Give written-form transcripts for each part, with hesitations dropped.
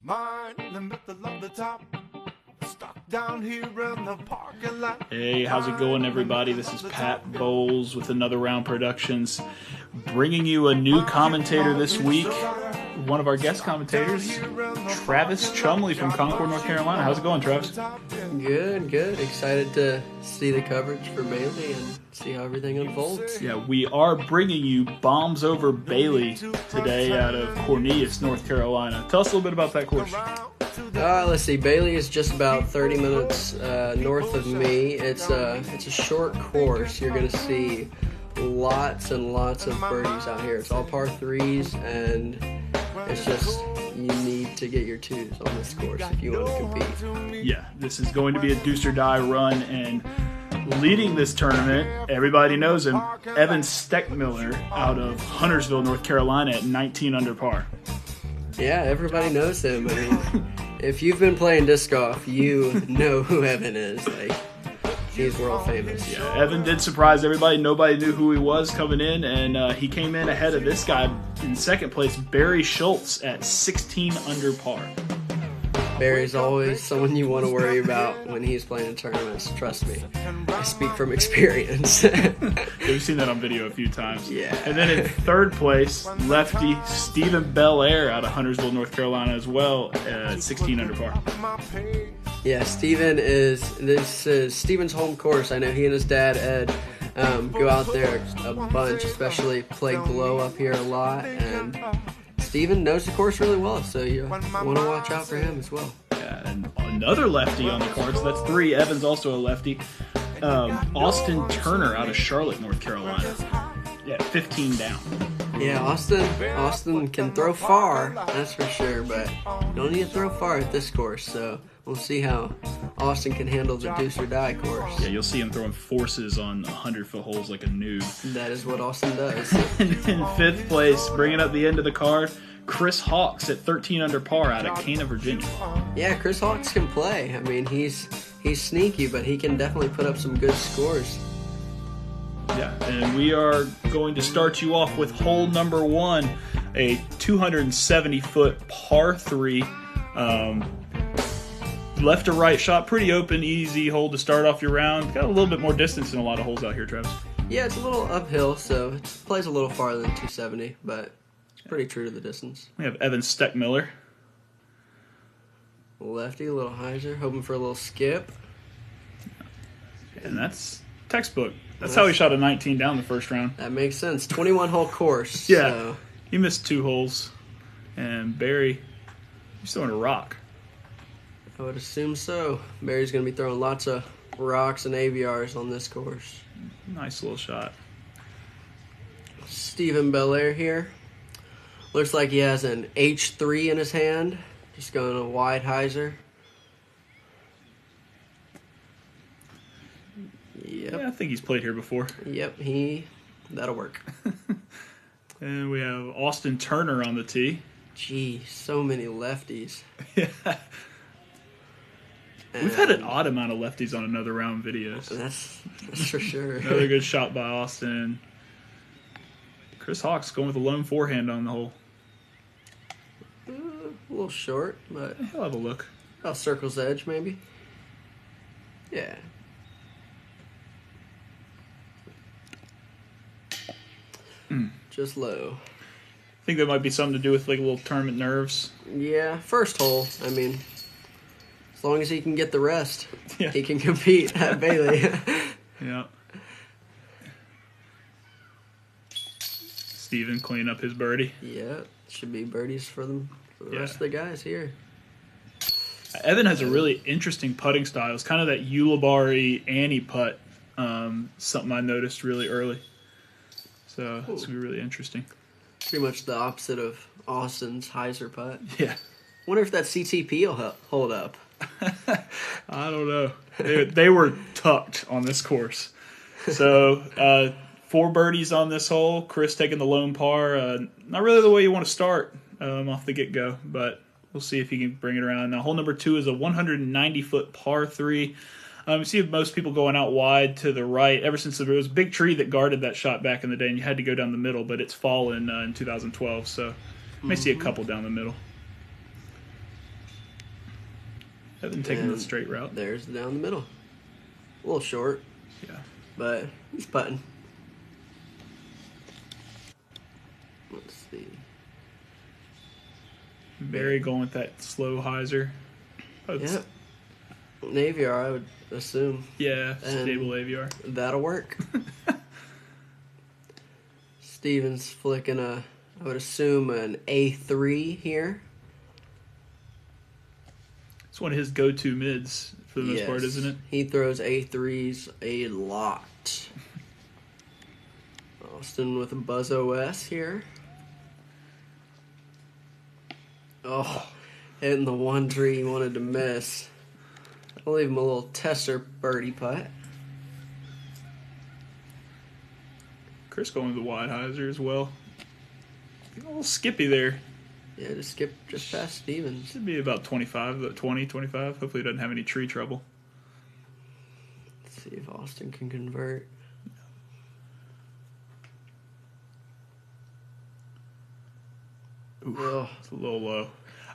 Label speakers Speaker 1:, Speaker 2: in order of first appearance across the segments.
Speaker 1: Mine, the lovely top. Stuck down here in the parking lot.
Speaker 2: Hey, how's it going, everybody? This is Pat Bowles with Another Round Productions, bringing you a new commentator this week. One of our guest commentators, Travis Chumley from Concord, North Carolina. How's it going, Travis?
Speaker 3: Good. Excited to see the coverage for Bailey and see how everything unfolds.
Speaker 2: Yeah, we are bringing you Bombs Over Bailey today out of Cornelius, North Carolina. Tell us a little bit about that course.
Speaker 3: Let's see. Bailey is just about 30 minutes north of me. It's a short course. You're going to see lots and lots of birdies out here. It's all par threes, and it's just you need to get your twos on this course if you want to compete.
Speaker 2: Yeah, this is going to be a deuce or die run, and leading this tournament, everybody knows him, Evan Stechmiller out of Huntersville, North Carolina at 19 under par.
Speaker 3: Yeah, everybody knows him. I mean, if you've been playing disc golf, you know who Evan is. Like, he's world famous.
Speaker 2: Yeah, Evan did surprise everybody. Nobody knew who he was coming in, and he came in ahead of this guy in second place, Barry Schultz, at 16 under par.
Speaker 3: Barry's always someone you want to worry about when he's playing in tournaments. Trust me. I speak from experience.
Speaker 2: We've seen that on video a few times.
Speaker 3: Yeah.
Speaker 2: And then in third place, lefty Stephen Bellaire out of Huntersville, North Carolina as well, at 16 under par.
Speaker 3: Yeah, this is Steven's home course. I know he and his dad, Ed, go out there a bunch, especially play glow up here a lot. And Steven knows the course really well, so you want to watch out for him as well.
Speaker 2: Yeah, and another lefty on the course. That's three. Evan's also a lefty. Austin Turner out of Charlotte, North Carolina. Yeah, 15 down.
Speaker 3: Yeah, Austin can throw far, that's for sure, but you don't need to throw far at this course, so we'll see how Austin can handle the deuce or die course.
Speaker 2: Yeah, you'll see him throwing forces on 100-foot holes like a noob.
Speaker 3: That is what Austin does.
Speaker 2: And in fifth place, bringing up the end of the card, Chris Hawks at 13 under par out of Cana, Virginia.
Speaker 3: Yeah, Chris Hawks can play. I mean, he's sneaky, but he can definitely put up some good scores.
Speaker 2: Yeah, and we are going to start you off with hole number one, a 270-foot par 3. Left to right shot, pretty open, easy hole to start off your round. Got a little bit more distance than a lot of holes out here, Travis.
Speaker 3: Yeah, it's a little uphill, so it plays a little farther than 270, but it's pretty true to the distance.
Speaker 2: We have Evan Stechmiller.
Speaker 3: Lefty, a little hyzer, hoping for a little skip.
Speaker 2: And that's textbook. That's how he shot a 19 down the first round.
Speaker 3: That makes sense. 21-hole course.
Speaker 2: Yeah,
Speaker 3: so.
Speaker 2: He missed 2 holes. And Barry, he's throwing a rock.
Speaker 3: I would assume so. Barry's going to be throwing lots of rocks and AVRs on this course.
Speaker 2: Nice little shot.
Speaker 3: Stephen Bellaire here. Looks like he has an H3 in his hand. Just going a wide hyzer. Yep.
Speaker 2: Yeah, I think he's played here before.
Speaker 3: Yep, that'll work.
Speaker 2: And we have Austin Turner on the tee.
Speaker 3: Gee, so many lefties.
Speaker 2: Yeah. We've had an odd amount of lefties on Another Round videos.
Speaker 3: That's for sure.
Speaker 2: Another good shot by Austin. Chris Hawks going with a lone forehand on the hole.
Speaker 3: A little short, but
Speaker 2: He'll have a look.
Speaker 3: about circle's edge, maybe. Yeah. Just low.
Speaker 2: I think that might be something to do with like a little tournament nerves.
Speaker 3: Yeah, first hole. I mean, as long as he can get the rest,
Speaker 2: Yeah.
Speaker 3: he can compete at Bailey.
Speaker 2: Yeah. Steven cleaning up his birdie.
Speaker 3: Yeah, should be birdies for the rest of the guys here.
Speaker 2: Evan has a really interesting putting style. It's kind of that Ulibarri Annie putt. Something I noticed really early. So it's going to be really interesting.
Speaker 3: Pretty much the opposite of Austin's hyzer putt.
Speaker 2: Yeah.
Speaker 3: Wonder if that CTP will hold up.
Speaker 2: I don't know. They were tucked on this course. So 4 birdies on this hole. Chris taking the lone par. Not really the way you want to start off the get-go, but we'll see if he can bring it around. Now, hole number 2 is a 190-foot par 3. You see most people going out wide to the right. Ever since there was a big tree that guarded that shot back in the day, and you had to go down the middle, but it's fallen in 2012, so you may see a couple down the middle. Evan taking the straight route.
Speaker 3: There's down the middle. A little short.
Speaker 2: Yeah.
Speaker 3: But he's putting. Let's see.
Speaker 2: Barry going with that slow hyzer.
Speaker 3: Yeah. Naviar, I would assume.
Speaker 2: Yeah, stable AVR.
Speaker 3: That'll work. Steven's flicking I would assume, an A3 here.
Speaker 2: It's one of his go-to mids for the most part, isn't it?
Speaker 3: He throws A3s a lot. Austin with a Buzz OS here. Oh, hitting the one tree he wanted to miss. I'll leave him a little tester birdie putt.
Speaker 2: Chris going with the wide hyzer as well. A little skippy there.
Speaker 3: Yeah, just skip just past Stevens.
Speaker 2: Should be about 25, 20, 25. Hopefully he doesn't have any tree trouble.
Speaker 3: Let's see if Austin can convert.
Speaker 2: Oof, it's a little low.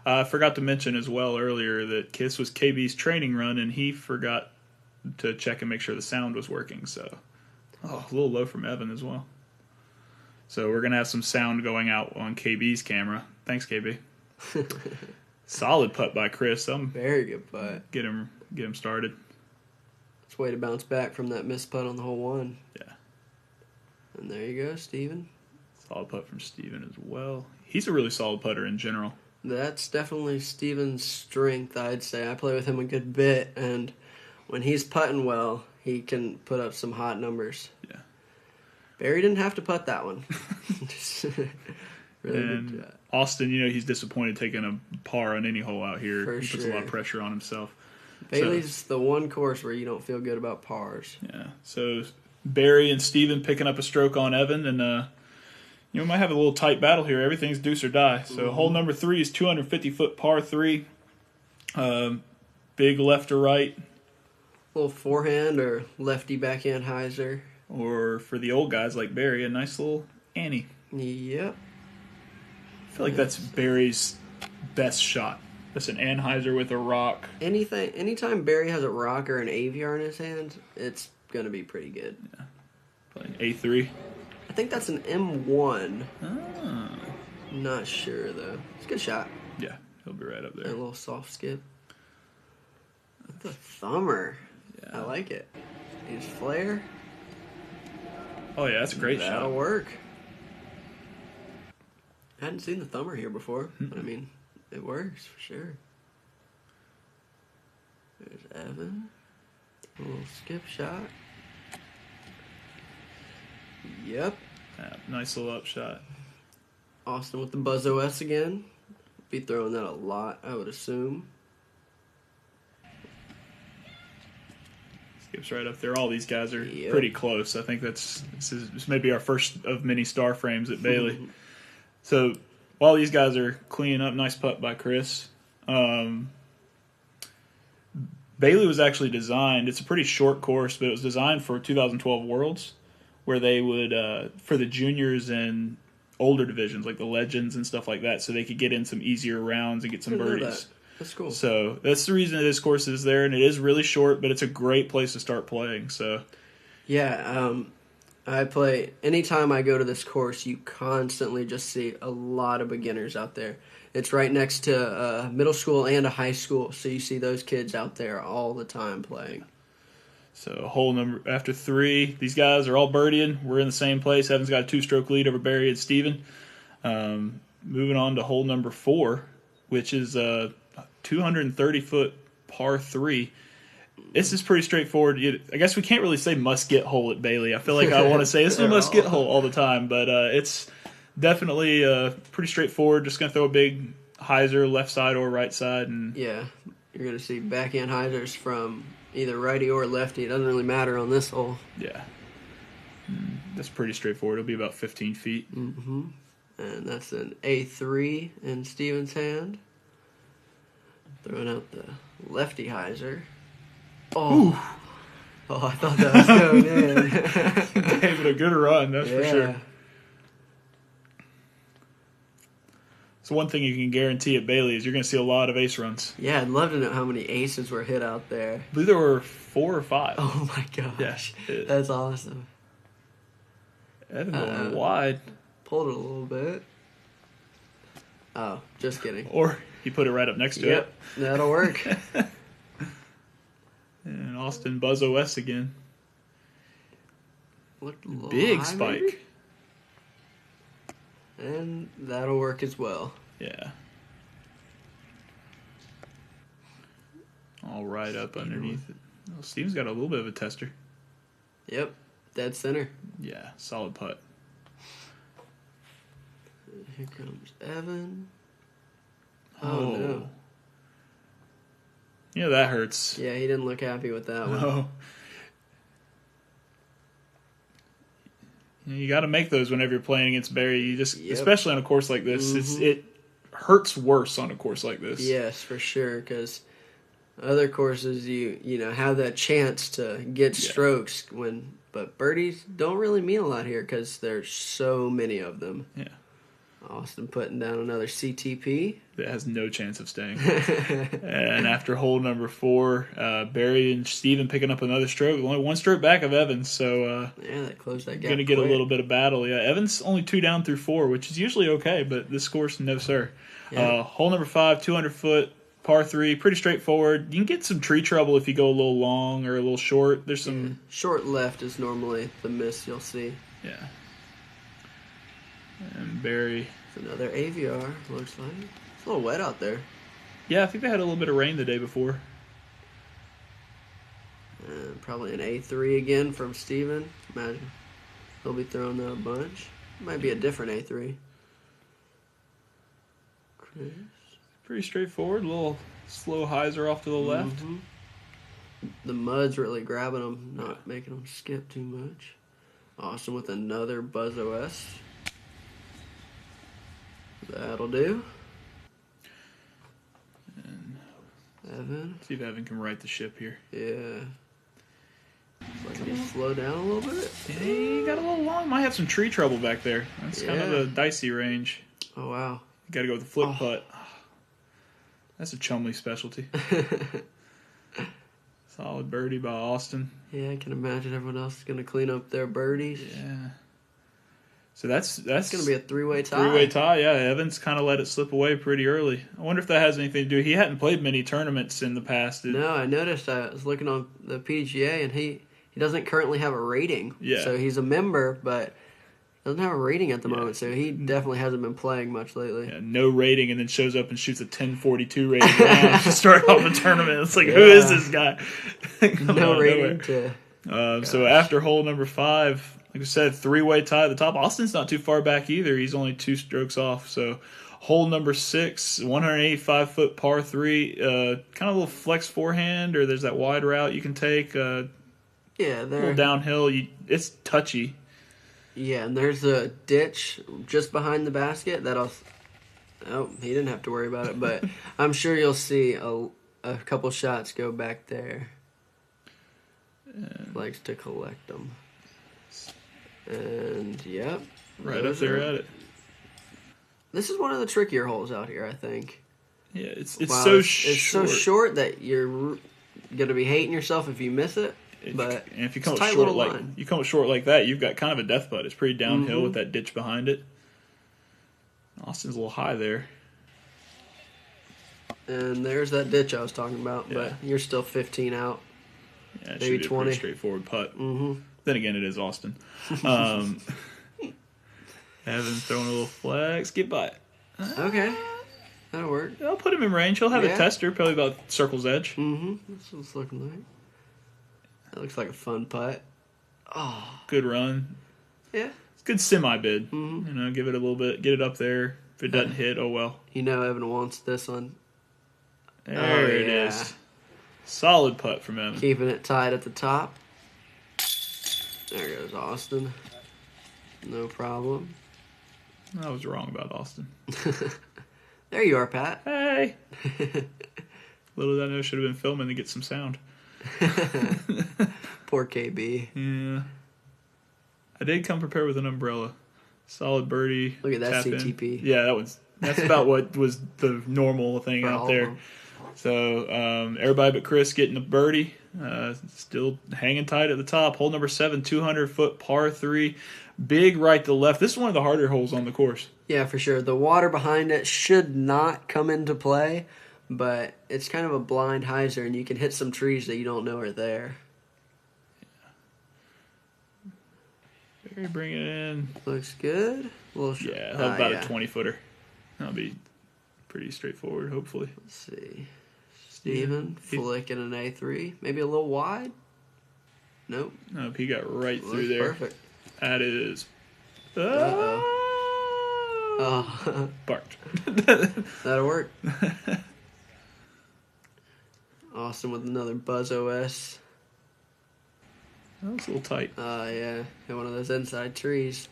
Speaker 2: I forgot to mention as well earlier that Kiss was KB's training run, and he forgot to check and make sure the sound was working. So, a little low from Evan as well. So we're going to have some sound going out on KB's camera. Thanks, KB. Solid putt by Chris.
Speaker 3: Very good putt.
Speaker 2: Get him started.
Speaker 3: It's a way to bounce back from that missed putt on the hole one.
Speaker 2: Yeah.
Speaker 3: And there you go, Steven.
Speaker 2: Solid putt from Steven as well. He's a really solid putter in general.
Speaker 3: That's definitely Steven's strength, I'd say. I play with him a good bit, and when he's putting well, he can put up some hot numbers.
Speaker 2: Yeah.
Speaker 3: Barry didn't have to putt that one. Really
Speaker 2: and
Speaker 3: good job.
Speaker 2: Austin, he's disappointed taking a par on any hole out here.
Speaker 3: For
Speaker 2: he puts a lot of pressure on himself.
Speaker 3: Bailey's the one course where you don't feel good about pars.
Speaker 2: Yeah. So Barry and Steven picking up a stroke on Evan, and we might have a little tight battle here. Everything's deuce or die. So hole number 3 is 250-foot par 3. Big left or right.
Speaker 3: Little forehand or lefty backhand hyzer.
Speaker 2: Or for the old guys like Barry, a nice little Annie.
Speaker 3: Yep.
Speaker 2: I feel like that's Barry's best shot. That's an anhyzer with a rock.
Speaker 3: Anytime Barry has a rock or an AVR in his hand, it's going to be pretty good.
Speaker 2: Yeah. Probably an A3.
Speaker 3: I think that's an M1.
Speaker 2: Ah.
Speaker 3: Not sure, though. It's a good shot.
Speaker 2: Yeah, he'll be right up
Speaker 3: And a
Speaker 2: there.
Speaker 3: little soft skip. The thumber.
Speaker 2: Yeah.
Speaker 3: I like it. Use flare.
Speaker 2: Oh, yeah, that's a great
Speaker 3: That'll
Speaker 2: shot.
Speaker 3: work. I hadn't seen the thumber here before, but I mean, it works for sure. There's Evan. A little skip shot. Yep.
Speaker 2: Yeah, nice little up shot.
Speaker 3: Austin with the Buzz OS again. Be throwing that a lot, I would assume.
Speaker 2: Skips right up there. All these guys are
Speaker 3: Yep.
Speaker 2: pretty close. I think this may be our first of many star frames at Bailey. So while these guys are cleaning up, nice putt by Chris. Bailey was actually designed, it's a pretty short course, but it was designed for 2012 Worlds, where they would, for the juniors and older divisions, like the legends and stuff like that, so they could get in some easier rounds and get some
Speaker 3: Didn't know
Speaker 2: birdies.
Speaker 3: that. That's cool.
Speaker 2: So that's the reason that this course is there, and it is really short, but it's a great place to start playing. So
Speaker 3: Yeah, I play, anytime I go to this course, you constantly just see a lot of beginners out there. It's right next to a middle school and a high school, so you see those kids out there all the time playing.
Speaker 2: So hole number after 3, these guys are all birdieing. We're in the same place. Evan's got a 2-stroke lead over Barry and Steven. Moving on to hole number 4, which is a 230-foot par 3. This is pretty straightforward. I guess we can't really say must-get hole at Bailey. I feel like I want to say this is a must-get hole all the time, but it's definitely pretty straightforward. Just going to throw a big hyzer left side or right side. And
Speaker 3: Yeah, you're going to see backhand hyzers from either righty or lefty. It doesn't really matter on this hole.
Speaker 2: yeah, that's pretty straightforward. It'll be about 15 feet.
Speaker 3: Mm-hmm. And that's an A3 in Steven's hand. Throwing out the lefty hyzer. Oh, I thought that was going in.
Speaker 2: Gave it a good run, that's for sure. It's one thing you can guarantee at Bailey is you're going to see a lot of ace runs.
Speaker 3: Yeah, I'd love to know how many aces were hit out there.
Speaker 2: I believe there were 4 or 5.
Speaker 3: Oh my gosh.
Speaker 2: Yeah.
Speaker 3: That's awesome.
Speaker 2: Evan going wide.
Speaker 3: Pulled it a little bit. Oh, just kidding.
Speaker 2: Or he put it right up next to
Speaker 3: Yep, that'll work.
Speaker 2: it. And Austin Buzz OS again.
Speaker 3: Looked a little
Speaker 2: Big
Speaker 3: high,
Speaker 2: spike.
Speaker 3: maybe? And that'll work as well.
Speaker 2: Yeah. All right up underneath it. Well, Steven's got a little bit of a tester.
Speaker 3: Yep, dead center.
Speaker 2: Yeah, solid putt.
Speaker 3: Here comes Evan. Oh, no.
Speaker 2: Yeah, that hurts.
Speaker 3: Yeah, he didn't look happy with that one.
Speaker 2: No. You got to make those whenever you're playing against Barry. You just, especially on a course like this, it hurts worse on a course like this.
Speaker 3: Yes, for sure. Because other courses, you know, have that chance to get strokes but birdies don't really mean a lot here because there's so many of them.
Speaker 2: Yeah.
Speaker 3: Austin putting down another CTP.
Speaker 2: That has no chance of staying. And after hole number 4, Barry and Steven picking up another stroke. Only 1 stroke back of Evans, so
Speaker 3: yeah, that closed that gap.
Speaker 2: Going to get
Speaker 3: quick.
Speaker 2: a little bit of battle. Yeah, Evans only 2 down through 4, which is usually okay, but this course, no sir.
Speaker 3: Yeah.
Speaker 2: Hole number 5, 200-foot, par 3, pretty straightforward. You can get some tree trouble if you go a little long or a little short. There's some
Speaker 3: short left is normally the miss you'll see.
Speaker 2: Yeah. And Barry.
Speaker 3: It's another AVR, looks like. It's a little wet out there.
Speaker 2: Yeah, I think they had a little bit of rain the day before.
Speaker 3: And probably an A3 again from Steven. Imagine he'll be throwing that a bunch. Might be a different A3. Chris.
Speaker 2: Pretty straightforward. A little slow hyzer off to the left.
Speaker 3: Mm-hmm. The mud's really grabbing them, not making them skip too much. Austin with another Buzz OS. That'll do.
Speaker 2: And
Speaker 3: Evan.
Speaker 2: see if Evan can right the ship here.
Speaker 3: Yeah. Looks like he slow down a little bit.
Speaker 2: Yeah, he got a little long. Might have some tree trouble back there. That's kind of a dicey range.
Speaker 3: Oh, wow.
Speaker 2: You got to go with the flip putt. That's a Chumley specialty. Solid birdie by Austin.
Speaker 3: Yeah, I can imagine everyone else is going to clean up their birdies.
Speaker 2: Yeah. So that's
Speaker 3: going to be a three-way tie.
Speaker 2: Three-way tie, yeah. Evans kind of let it slip away pretty early. I wonder if that has anything to do. He hadn't played many tournaments in the past.
Speaker 3: No, I noticed. I was looking on the PGA, and he doesn't currently have a rating.
Speaker 2: Yeah.
Speaker 3: So he's a member, but doesn't have a rating at the moment. So he definitely hasn't been playing much lately.
Speaker 2: Yeah, no rating, and then shows up and shoots a 1042 rating to start off the tournament. It's like, who is this guy?
Speaker 3: No rating to...
Speaker 2: So after hole number 5... Like I said, three-way tie at the top. Austin's not too far back either. He's only 2 strokes off. So hole number 6, 185-foot par 3. Kind of a little flex forehand, or there's that wide route you can take.
Speaker 3: Yeah,
Speaker 2: a little downhill. It's touchy.
Speaker 3: Yeah, and there's a ditch just behind the basket that'll... Oh, he didn't have to worry about it, but I'm sure you'll see a couple shots go back there. Likes to collect them. And, yep.
Speaker 2: Right up there at it.
Speaker 3: This is one of the trickier holes out here, I think.
Speaker 2: Yeah, it's
Speaker 3: so
Speaker 2: short.
Speaker 3: It's so short that you're going to be hating yourself if you miss it. But
Speaker 2: and if you come up short like that, you've got kind of a death putt. It's pretty downhill with that ditch behind it. Austin's a little high there.
Speaker 3: And there's that ditch I was talking about, but you're still 15 out.
Speaker 2: Yeah, it
Speaker 3: maybe
Speaker 2: should be
Speaker 3: 20.
Speaker 2: A pretty straightforward putt. Then again, it is Austin. Evan throwing a little flags. Get by it.
Speaker 3: Okay. That'll work.
Speaker 2: I'll put him in range. He'll have a tester, probably about circle's edge.
Speaker 3: That's what it's looking like. That looks like a fun putt. Oh.
Speaker 2: Good run.
Speaker 3: Yeah.
Speaker 2: It's a good semi-bid. You know, give it a little bit. Get it up there. If it doesn't hit, oh well.
Speaker 3: You know Evan wants this one.
Speaker 2: There it is. Solid putt from Evan.
Speaker 3: Keeping it tight at the top. There goes Austin. No problem.
Speaker 2: I was wrong about Austin.
Speaker 3: There you are, Pat.
Speaker 2: Hey! Little did I know, should have been filming to get some sound.
Speaker 3: Poor KB.
Speaker 2: Yeah. I did come prepared with an umbrella. Solid birdie.
Speaker 3: Look at that
Speaker 2: tap
Speaker 3: CTP.
Speaker 2: In. Yeah, that one's That's about what was the normal thing
Speaker 3: For
Speaker 2: out
Speaker 3: all
Speaker 2: there.
Speaker 3: of them.
Speaker 2: So everybody but Chris getting a birdie. Still hanging tight at the top. Hole number 7, 200-foot par 3. Big right to left. This is one of the harder holes on the course.
Speaker 3: Yeah, for sure. The water behind it should not come into play, but it's kind of a blind hyzer, and you can hit some trees that you don't know are there.
Speaker 2: Barry bring it in.
Speaker 3: Looks good.
Speaker 2: Yeah, about a 20-footer. That'll be pretty straightforward, hopefully.
Speaker 3: Let's see. Steven flicking an A3. Maybe a little wide? Nope.
Speaker 2: Nope, he got right through
Speaker 3: Looks
Speaker 2: there.
Speaker 3: perfect.
Speaker 2: That is...
Speaker 3: Oh.
Speaker 2: Barked.
Speaker 3: That'll work. Austin with another Buzz OS.
Speaker 2: That was a little tight.
Speaker 3: Yeah. Hit one of those inside trees.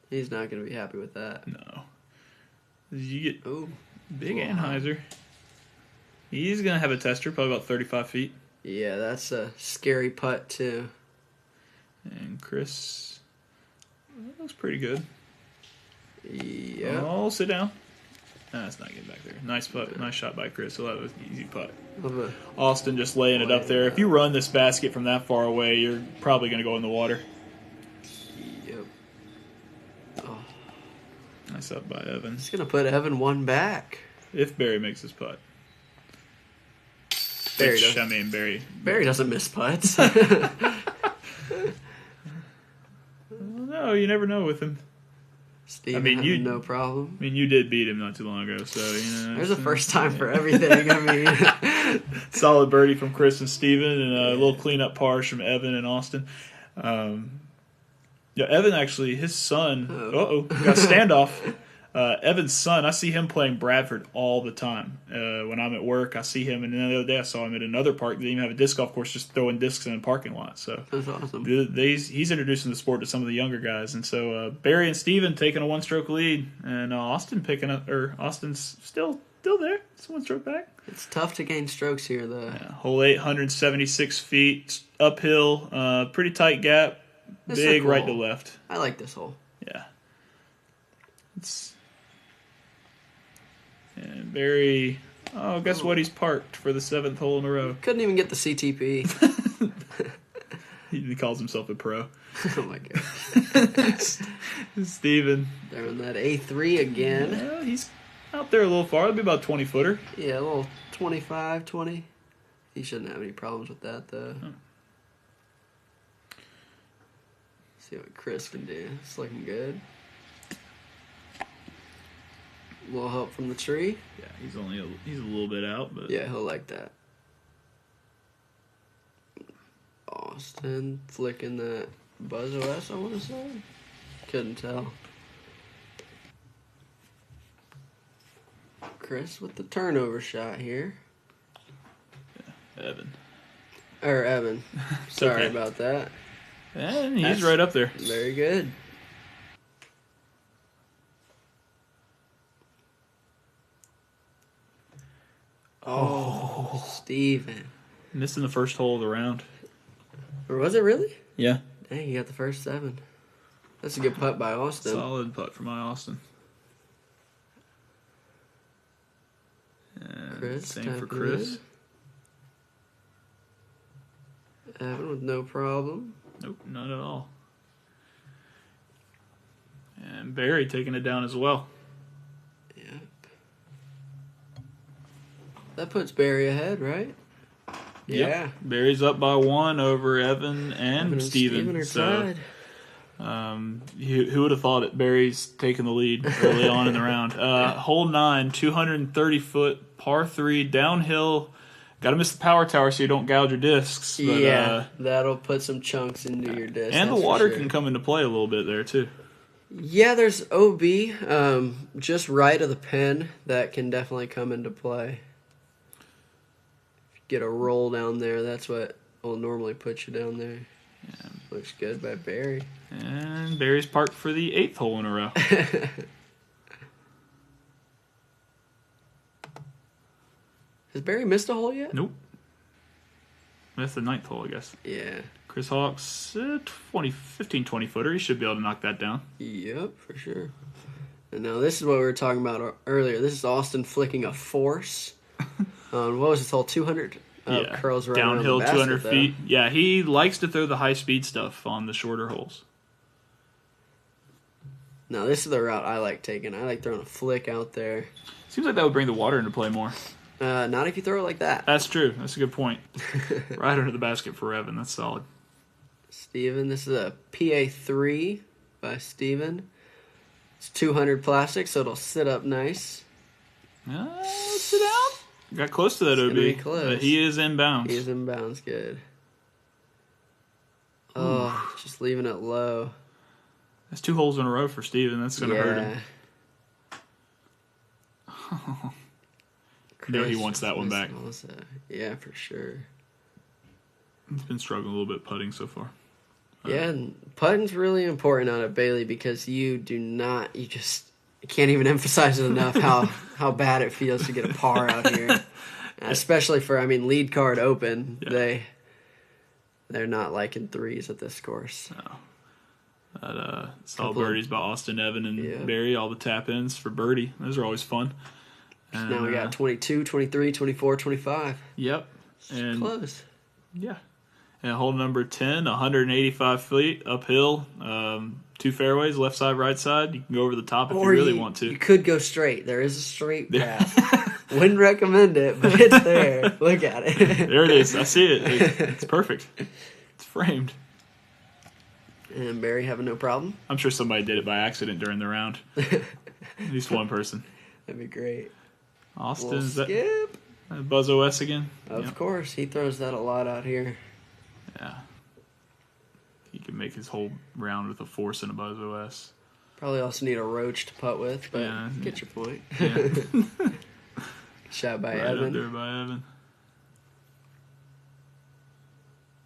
Speaker 3: He's not going to be happy with that.
Speaker 2: No. You get
Speaker 3: Ooh.
Speaker 2: big Anheuser. He's going to have a tester, probably about 35 feet.
Speaker 3: Yeah, that's a scary putt, too.
Speaker 2: And Chris, that was pretty good.
Speaker 3: Yeah.
Speaker 2: Oh, sit down. That's not getting back there. Nice putt. Nice shot by Chris. So that was an easy putt. Austin just laying it up there. If you run this basket from that far away, you're probably going to go in the water.
Speaker 3: Yep. Oh.
Speaker 2: Nice up by Evan.
Speaker 3: It's going to put Evan one back.
Speaker 2: If Barry makes his putt.
Speaker 3: Barry doesn't.
Speaker 2: Barry
Speaker 3: doesn't miss putts.
Speaker 2: No, you never know with him.
Speaker 3: Steven had no problem.
Speaker 2: I mean, you did beat him not too long ago, so
Speaker 3: There's a first time for everything. I mean,
Speaker 2: solid birdie from Chris and Steven, and a little cleanup pars from Evan and Austin. Evan actually, his son. Got a standoff. Evan's son, I see him playing Bradford all the time. When I'm at work, I see him, and then the other day I saw him at another park. They even have a disc golf course, just throwing discs in a parking lot. So
Speaker 3: that's awesome.
Speaker 2: He's introducing the sport to some of the younger guys, and so Barry and Steven taking a one-stroke lead, and Austin's still there. It's one stroke back.
Speaker 3: It's tough to gain strokes here, though.
Speaker 2: Yeah, hole 8, 176 feet uphill, pretty tight gap, big right to left.
Speaker 3: I like this hole.
Speaker 2: Yeah, And Barry, guess what? He's parked for the 7th hole in a row.
Speaker 3: Couldn't even get the CTP.
Speaker 2: He calls himself a pro.
Speaker 3: Oh, my gosh.
Speaker 2: Steven.
Speaker 3: They're on that A3 again.
Speaker 2: Yeah, he's out there a little far. It'll be about 20-footer.
Speaker 3: Yeah, a little 25, 20. He shouldn't have any problems with that, though.
Speaker 2: Oh.
Speaker 3: See what Chris can do. It's looking good. A little help from the tree.
Speaker 2: Yeah, he's a little bit out, but
Speaker 3: yeah, he'll like that. Austin flicking that Buzz OS, I want to say. Couldn't tell. Chris with the turnover shot here.
Speaker 2: Yeah,
Speaker 3: Evan. Sorry
Speaker 2: okay.
Speaker 3: about that.
Speaker 2: And he's right up there.
Speaker 3: Very good. Oh, Steven.
Speaker 2: Missing the first hole of the round.
Speaker 3: Or was it really?
Speaker 2: Yeah.
Speaker 3: Dang, you got the first 7. That's a good putt by Austin.
Speaker 2: Solid putt from Austin. And
Speaker 3: Chris,
Speaker 2: same for Chris.
Speaker 3: Evan with no problem.
Speaker 2: Nope, not at all. And Barry taking it down as well.
Speaker 3: Yep. That puts Barry ahead, right?
Speaker 2: Yep.
Speaker 3: Yeah.
Speaker 2: Barry's up by 1 over Evan and Steven.
Speaker 3: Are
Speaker 2: So,
Speaker 3: tied.
Speaker 2: who would have thought it? Barry's taking the lead early on in the round. Hole 9, 230-foot par 3 downhill. Got to miss the power tower so you don't gouge your discs. But,
Speaker 3: yeah, that'll put some chunks into your disc.
Speaker 2: And the water can come into play a little bit there too.
Speaker 3: Yeah, there's OB just right of the pin that can definitely come into play. If you get a roll down there, that's what will normally put you down there.
Speaker 2: Yeah.
Speaker 3: Looks good by Barry.
Speaker 2: And Barry's parked for the 8th hole in a row.
Speaker 3: Has Barry missed a hole yet?
Speaker 2: Nope. That's the 9th hole, I guess.
Speaker 3: Yeah.
Speaker 2: Chris Hawk's 15, 20-footer. He should be able to knock that down.
Speaker 3: Yep, for sure. And now this is what we were talking about earlier. This is Austin flicking a force on, what was this hole, 200? Curls right
Speaker 2: downhill
Speaker 3: around the
Speaker 2: 200
Speaker 3: basket,
Speaker 2: feet. Yeah, he likes to throw the high-speed stuff on the shorter holes.
Speaker 3: Now this is the route I like taking. I like throwing a flick out there.
Speaker 2: Seems like that would bring the water into play more.
Speaker 3: Not if you throw it like that.
Speaker 2: That's true. That's a good point. Right under the basket for Evan. That's solid.
Speaker 3: Steven, this is a PA3 by Steven. It's 200 plastic, so it'll sit up nice.
Speaker 2: Sit down. Got close to that, OB.
Speaker 3: Be close.
Speaker 2: He is inbounds.
Speaker 3: He is inbounds, good. Oh, just leaving it low.
Speaker 2: That's 2 holes in a row for Steven. That's going to hurt him. You know he wants that one back.
Speaker 3: Yeah, for sure.
Speaker 2: He's been struggling a little bit putting so far.
Speaker 3: Yeah, and putting's really important out at Bailey because you can't even emphasize it enough how bad it feels to get a par out here. Especially for, lead card open. Yeah. They're not liking threes at this course.
Speaker 2: No. Solid birdies by Austin, Evan, and Barry. All the tap-ins for birdie. Those are always fun. And
Speaker 3: now we got 22, 23, 24, 25.
Speaker 2: Yep. And
Speaker 3: close.
Speaker 2: Yeah. And hole number 10, 185 feet uphill, 2 fairways, left side, right side. You can go over the top if you really want to.
Speaker 3: You could go straight. There is a straight path. Wouldn't recommend it, but it's there. Look at it.
Speaker 2: There it is. I see it. It's perfect. It's framed.
Speaker 3: And Barry having no problem?
Speaker 2: I'm sure somebody did it by accident during the round. At least one person.
Speaker 3: That'd be great.
Speaker 2: Austin, is
Speaker 3: skip.
Speaker 2: That Buzz OS again?
Speaker 3: Of course. He throws that a lot out here.
Speaker 2: Yeah. He can make his whole round with a force and a Buzz OS.
Speaker 3: Probably also need a roach to putt with, but get your point.
Speaker 2: Yeah.
Speaker 3: Shot by
Speaker 2: right
Speaker 3: Evan.
Speaker 2: Up there by Evan.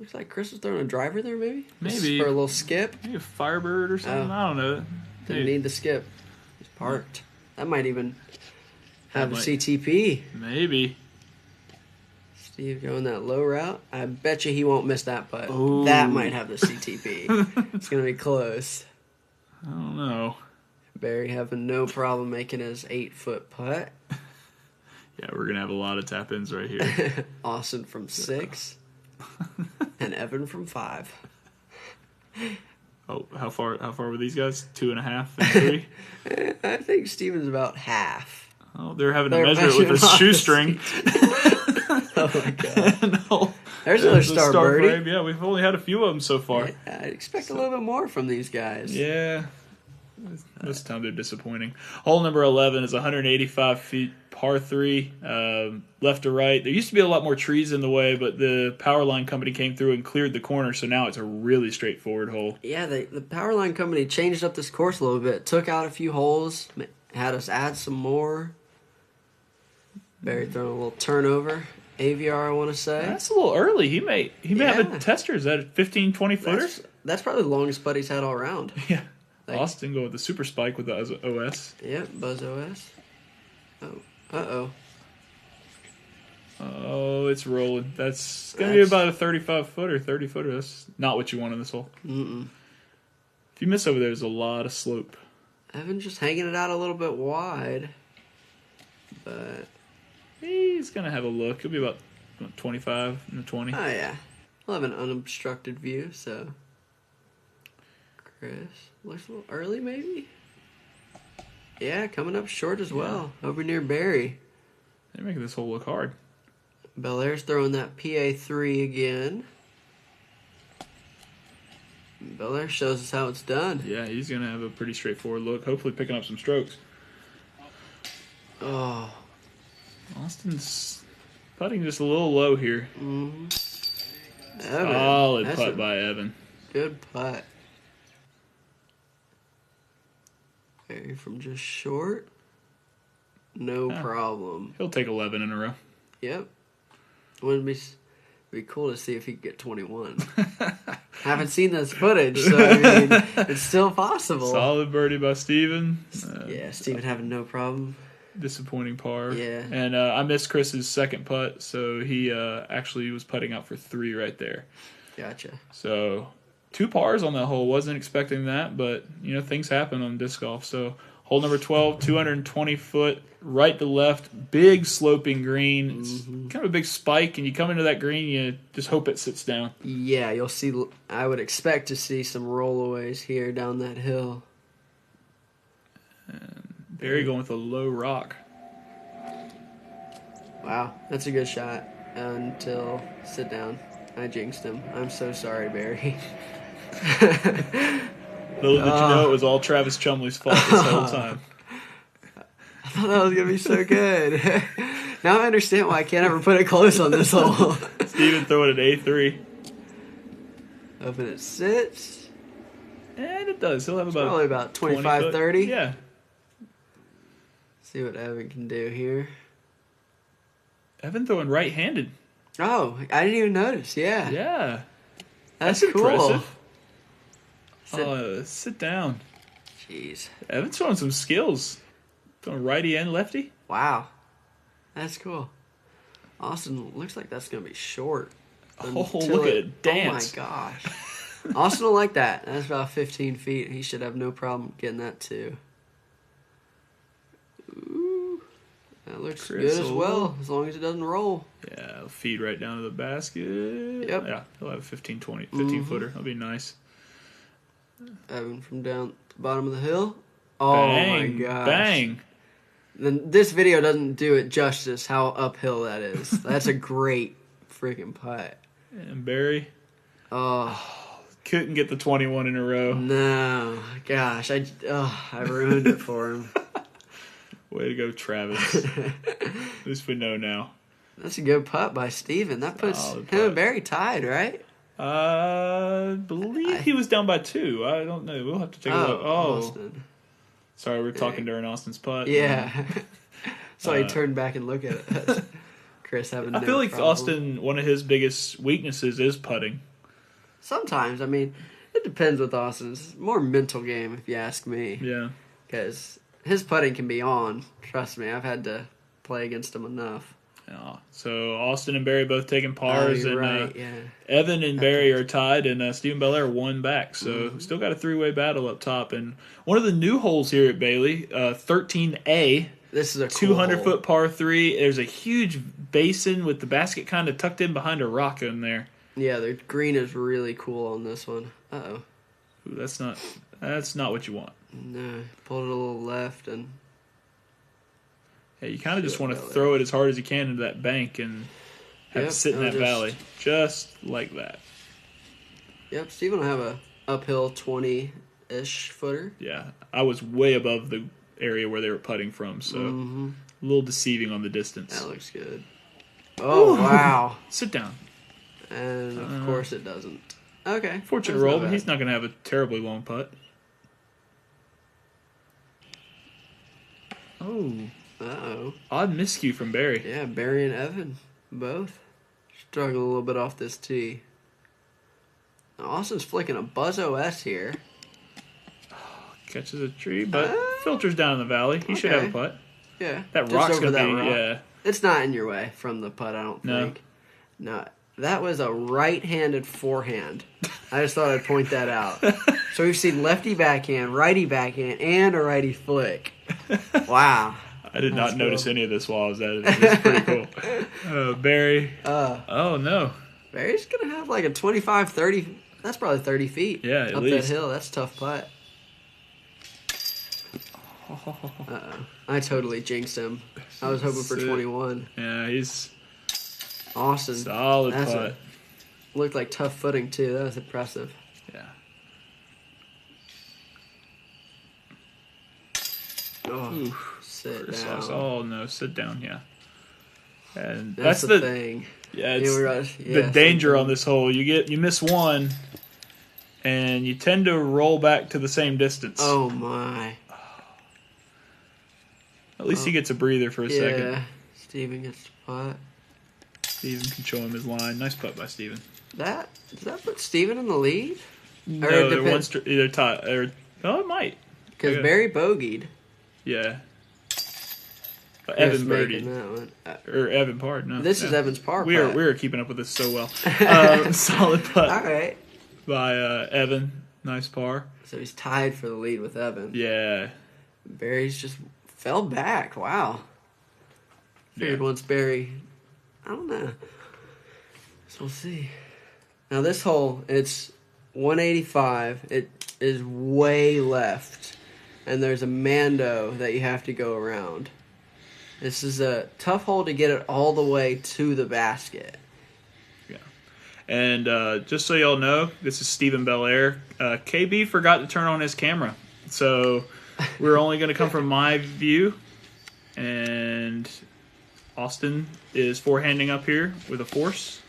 Speaker 3: Looks like Chris was throwing a driver there, maybe?
Speaker 2: Maybe.
Speaker 3: Just for a little skip.
Speaker 2: Maybe a Firebird or something. I don't know.
Speaker 3: Didn't need the skip. He's parked. That might even have a CTP.
Speaker 2: Maybe.
Speaker 3: Steve going that low route. I bet you he won't miss that putt.
Speaker 2: Ooh.
Speaker 3: That might have the CTP. It's going to be close.
Speaker 2: I don't know.
Speaker 3: Barry having no problem making his 8-foot putt.
Speaker 2: Yeah, we're going to have a lot of tap-ins right here.
Speaker 3: Austin from 6. And Evan from 5.
Speaker 2: Oh, how far were these guys? 2.5 and 3?
Speaker 3: I think Steven's about half.
Speaker 2: Oh, they're having to measure it with a shoestring.
Speaker 3: Oh my god. No. There's another star birdie.
Speaker 2: Frame. Yeah, we've only had a few of them so far.
Speaker 3: I expect a little bit more from these guys.
Speaker 2: Yeah. Most of the time they're disappointing. Hole number 11 is 185 feet, par 3, left to right. There used to be a lot more trees in the way, but the power line company came through and cleared the corner, so now it's a really straightforward hole.
Speaker 3: Yeah, the power line company changed up this course a little bit. Took out a few holes, had us add some more. Barry throwing a little turnover. AVR, I want to say.
Speaker 2: That's a little early. He may have a tester. Is that a 15, 20 footer?
Speaker 3: That's probably the longest putt he's had all round.
Speaker 2: Yeah. Austin go with the super spike with the OS.
Speaker 3: Yep, Buzz OS. Oh, uh-oh.
Speaker 2: Oh, it's rolling. That's going to be about a 35-footer, 30-footer. That's not what you want in this hole.
Speaker 3: Mm-mm.
Speaker 2: If you miss over there, there's a lot of slope.
Speaker 3: Evan's just hanging it out a little bit wide. But
Speaker 2: he's going to have a look. He'll be about 25 and 20.
Speaker 3: Oh, yeah. We'll have an unobstructed view, so... Chris looks a little early, maybe? Yeah, coming up short as well. Over near Barry.
Speaker 2: They're making this hole look hard.
Speaker 3: Bellaire's throwing that PA3 again. Bellaire shows us how it's done.
Speaker 2: Yeah, he's going to have a pretty straightforward look. Hopefully picking up some strokes.
Speaker 3: Oh.
Speaker 2: Austin's putting just a little low here.
Speaker 3: Mm-hmm.
Speaker 2: Solid putt by Evan.
Speaker 3: Good putt. Barry from just short. No problem.
Speaker 2: He'll take 11 in a row.
Speaker 3: Yep. Wouldn't be cool to see if he could get 21. Haven't seen this footage, so I mean, it's still possible.
Speaker 2: Solid birdie by Steven.
Speaker 3: Steven having no problem.
Speaker 2: Disappointing par.
Speaker 3: Yeah.
Speaker 2: And I missed Chris's second putt, so he actually was putting out for 3 right there.
Speaker 3: Gotcha.
Speaker 2: So 2 pars on that hole. Wasn't expecting that, but things happen on disc golf. So Hole number 12, 220 foot, right to left, big sloping green. It's kind of a big spike, and you come into that green, you just hope it sits down.
Speaker 3: Yeah, you'll see. I would expect to see some rollaways here down that hill.
Speaker 2: And Barry going with a low rock.
Speaker 3: Wow, that's a good shot. Until sit down. I jinxed him. I'm so sorry, Barry.
Speaker 2: Little did you know it was all Travis Chumley's fault this whole time.
Speaker 3: I thought that was going to be so good. Now I understand why I can't ever put it close on this hole.
Speaker 2: Steven throwing an A3.
Speaker 3: Hoping it sits.
Speaker 2: And it does. He'll have
Speaker 3: Probably about 25, 30.
Speaker 2: Yeah.
Speaker 3: See what Evan can do here.
Speaker 2: Evan throwing right-handed.
Speaker 3: Oh, I didn't even notice. Yeah.
Speaker 2: Yeah.
Speaker 3: That's cool.
Speaker 2: Impressive. Sit down.
Speaker 3: Jeez.
Speaker 2: Evan's showing some skills. Throwing righty and lefty.
Speaker 3: Wow. That's cool. Austin, looks like that's going to be short.
Speaker 2: Look at it dance.
Speaker 3: Oh, my gosh. Austin will like that. That's about 15 feet. He should have no problem getting that, too. Ooh. That looks good as well, as long as it doesn't roll.
Speaker 2: Yeah, it'll feed right down to the basket.
Speaker 3: Yep.
Speaker 2: Yeah, he'll have a 15 footer. That'll be nice.
Speaker 3: Evan from down the bottom of the hill. Oh,
Speaker 2: Bang,
Speaker 3: my gosh.
Speaker 2: Bang.
Speaker 3: Then this video doesn't do it justice how uphill that is. That's a great freaking putt.
Speaker 2: And Barry
Speaker 3: Oh,
Speaker 2: couldn't get the 21 in a row.
Speaker 3: no. Gosh, I ruined it for him.
Speaker 2: Way to go, Travis. At least we know now.
Speaker 3: That's a good putt by Steven. That puts
Speaker 2: Solid
Speaker 3: him and
Speaker 2: putt.
Speaker 3: Barry tied, right?
Speaker 2: I believe he was down by 2. I don't know. We'll have to take a look.
Speaker 3: Austin.
Speaker 2: Sorry, we're talking during Austin's putt.
Speaker 3: Yeah. So he turned back and looked at it. Chris having
Speaker 2: I feel like
Speaker 3: problem.
Speaker 2: Austin, one of his biggest weaknesses is putting.
Speaker 3: Sometimes, I mean, it depends with Austin. It's more mental game, if you ask me.
Speaker 2: Yeah.
Speaker 3: Because his putting can be on. Trust me, I've had to play against him enough.
Speaker 2: Yeah. So Austin and Barry both taking pars,
Speaker 3: you're
Speaker 2: and
Speaker 3: right, yeah.
Speaker 2: Evan and Barry are tied, and Stephen Bellaire won back. So still got a 3-way battle up top. And one of the new holes here at Bailey, 13A.
Speaker 3: This is a cool
Speaker 2: 200-foot par 3. There's a huge basin with the basket kind of tucked in behind a rock in there.
Speaker 3: Yeah, the green is really cool on this one. Uh-oh.
Speaker 2: Ooh, that's not what you want.
Speaker 3: No, pulled it a little left and...
Speaker 2: Yeah, you kind of just want to throw it as hard as you can into that bank and have it sit in that valley. Just like that.
Speaker 3: Yep, Steven will have a uphill 20-ish footer.
Speaker 2: Yeah, I was way above the area where they were putting from, so a little deceiving on the distance.
Speaker 3: That looks good. Oh, wow.
Speaker 2: Sit down.
Speaker 3: And, of course, it doesn't. Okay.
Speaker 2: Fortunate
Speaker 3: That's
Speaker 2: roll,
Speaker 3: not
Speaker 2: but
Speaker 3: bad.
Speaker 2: he's not going to have a terribly long putt. Oh.
Speaker 3: Uh-oh.
Speaker 2: Odd miscue from Barry.
Speaker 3: Yeah, Barry and Evan, both. Struggling a little bit off this tee. Now, Austin's flicking a Buzz OS here.
Speaker 2: Catches a tree, but filters down in the valley. He should have a putt.
Speaker 3: Yeah.
Speaker 2: That
Speaker 3: just
Speaker 2: rock's
Speaker 3: over
Speaker 2: going to
Speaker 3: that
Speaker 2: be,
Speaker 3: rock.
Speaker 2: yeah.
Speaker 3: It's not in your way from the putt, I don't
Speaker 2: No.
Speaker 3: think. No. That was a right-handed forehand. I just thought I'd point that out. So we've seen lefty backhand, righty backhand, and a righty flick. Wow.
Speaker 2: I did not notice any of this while I was at it. It was pretty cool. Barry. Oh, no.
Speaker 3: Barry's going to have like a 25, 30. That's probably 30 feet.
Speaker 2: Yeah, at
Speaker 3: up
Speaker 2: least.
Speaker 3: that hill. That's a tough putt. Uh-oh. I totally jinxed him. I was hoping for 21.
Speaker 2: Yeah, he's
Speaker 3: Austin.
Speaker 2: solid
Speaker 3: That's
Speaker 2: putt.
Speaker 3: Looked like tough footing, too. That was impressive.
Speaker 2: Yeah.
Speaker 3: Oh, sit
Speaker 2: Chris
Speaker 3: down.
Speaker 2: Sauce. Oh, no, sit down, yeah. And
Speaker 3: That's
Speaker 2: that's
Speaker 3: the thing.
Speaker 2: Yeah, it's
Speaker 3: Yeah,
Speaker 2: the danger
Speaker 3: something.
Speaker 2: on this hole. You miss one, and you tend to roll back to the same distance.
Speaker 3: Oh, my.
Speaker 2: At least he gets a breather for a second.
Speaker 3: Yeah. Steven gets the putt.
Speaker 2: Steven can show him his line. Nice putt by Steven.
Speaker 3: Does that put Steven in the lead?
Speaker 2: No,
Speaker 3: it
Speaker 2: they're
Speaker 3: depends-
Speaker 2: either tied. Oh, it might.
Speaker 3: Because
Speaker 2: Okay.
Speaker 3: Barry bogeyed.
Speaker 2: Yeah.
Speaker 3: Chris
Speaker 2: Evan
Speaker 3: making
Speaker 2: birdied.
Speaker 3: that one.
Speaker 2: Or Evan Pard. No.
Speaker 3: This is Evan's par
Speaker 2: We
Speaker 3: putt.
Speaker 2: are keeping up with this so well. Solid putt
Speaker 3: All right.
Speaker 2: by Evan. Nice par.
Speaker 3: So he's tied for the lead with Evan.
Speaker 2: Yeah.
Speaker 3: Barry's just fell back. Wow. Figured once Barry, I don't know. So we'll see. Now this hole, it's 185. It is way left, and there's a Mando that you have to go around. This is a tough hole to get it all the way to the basket.
Speaker 2: Yeah. And just so y'all know, this is Stephen Bellaire. KB forgot to turn on his camera. So we're only going to come from my view. And Austin is forehanding up here with a force.